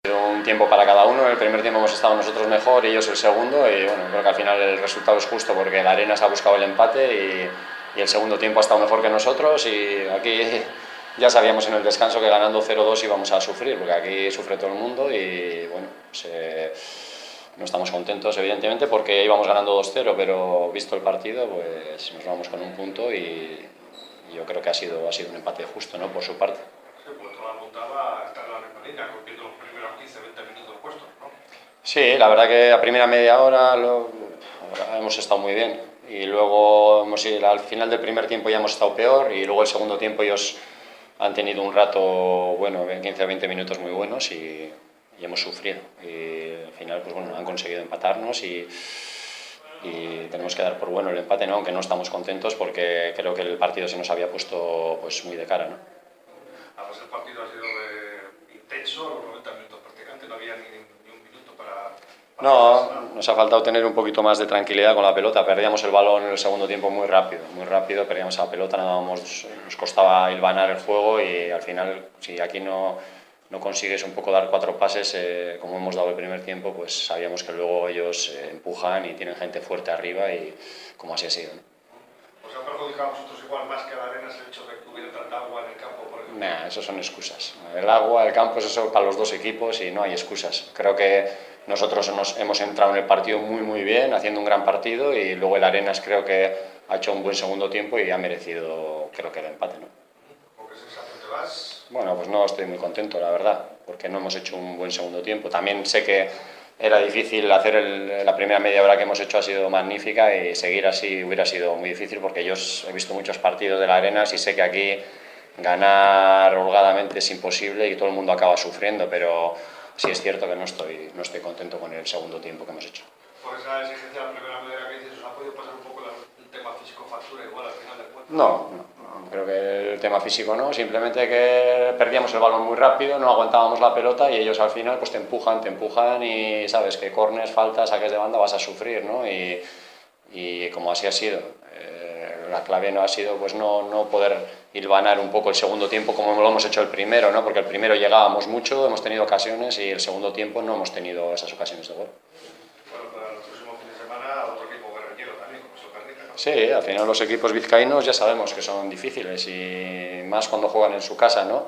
Un tiempo para cada uno, el primer tiempo hemos estado nosotros mejor y ellos el segundo, y bueno, creo que al final el resultado es justo porque el Arenas ha buscado el empate y el segundo tiempo ha estado mejor que nosotros, y aquí ya sabíamos en el descanso que ganando 0-2 íbamos a sufrir, porque aquí sufre todo el mundo y bueno, pues, no estamos contentos evidentemente porque íbamos ganando 2-0, pero visto el partido pues nos vamos con un punto y yo creo que ha sido un empate justo, ¿no?, por su parte. Sí, pues todo apuntaba a estar en la misma línea, cumpliendo los primeros 15-20 minutos puestos, ¿no? Sí, la verdad que a primera media hora hemos estado muy bien, y luego al final del primer tiempo ya hemos estado peor, y luego el segundo tiempo ellos han tenido un rato, bueno, 15-20 minutos muy buenos y hemos sufrido. Y al final, pues bueno, han conseguido empatarnos y tenemos que dar por bueno el empate, ¿no?, aunque no estamos contentos porque creo que el partido se nos había puesto pues muy de cara, ¿no? Además el partido ha sido intenso, los 90 minutos prácticamente, no había ni un minuto para No, nos ha faltado tener un poquito más de tranquilidad con la pelota. Perdíamos el balón en el segundo tiempo muy rápido, perdíamos la pelota, nos costaba hilvanar el juego, y al final, si aquí no consigues un poco dar 4 pases, como hemos dado el primer tiempo, pues sabíamos que luego ellos empujan y tienen gente fuerte arriba, y como así ha sido, ¿no? ¿Os ha perjudicado a vosotros igual más que a la Arenas el hecho de que hubiera tanta agua en el campo, por ejemplo? Nah, eso son excusas. El agua, el campo, es eso para los dos equipos y no hay excusas. Creo que nosotros hemos entrado en el partido muy bien, haciendo un gran partido, y luego el Arenas creo que ha hecho un buen segundo tiempo y ha merecido, creo que, el empate, ¿no? ¿Con qué sensación te vas? Bueno, pues no estoy muy contento, la verdad, porque no hemos hecho un buen segundo tiempo. También sé que era difícil hacer la primera media hora que hemos hecho, ha sido magnífica, y seguir así hubiera sido muy difícil porque yo he visto muchos partidos de la Arenas y sé que aquí ganar holgadamente es imposible y todo el mundo acaba sufriendo, pero sí es cierto que no estoy contento con el segundo tiempo que hemos hecho. Por esa exigencia de la primera media que dices, ¿os ha podido pasar un poco el tema físico-factura igual al final del cuento? No, creo que el tema físico no, simplemente que perdíamos el balón muy rápido, no aguantábamos la pelota y ellos al final pues te empujan y sabes que córners, faltas, saques de banda vas a sufrir, ¿no? Y como así ha sido, la clave no ha sido pues no poder hilvanar un poco el segundo tiempo como lo hemos hecho el primero, ¿no? Porque el primero llegábamos mucho, hemos tenido ocasiones, y el segundo tiempo no hemos tenido esas ocasiones de gol. Bueno, para el próximo fin de semana otro equipo guerrillero también, como es el Guernica, ¿no? Sí, al final los equipos vizcaínos ya sabemos que son difíciles, y más cuando juegan en su casa, ¿no?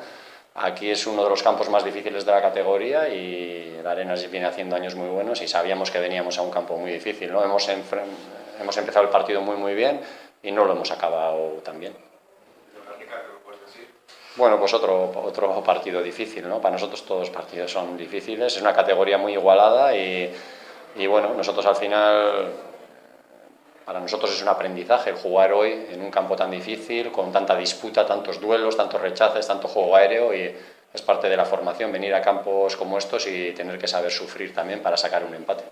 Aquí es uno de los campos más difíciles de la categoría, y la Arenas viene haciendo años muy buenos y sabíamos que veníamos a un campo muy difícil, ¿no? Hemos empezado el partido muy bien y no lo hemos acabado tan bien. ¿El Guernica qué me puedes decir? Bueno, pues otro partido difícil, ¿no? Para nosotros todos los partidos son difíciles, es una categoría muy igualada y bueno, nosotros al final, para nosotros es un aprendizaje jugar hoy en un campo tan difícil, con tanta disputa, tantos duelos, tantos rechaces, tanto juego aéreo, y es parte de la formación venir a campos como estos y tener que saber sufrir también para sacar un empate.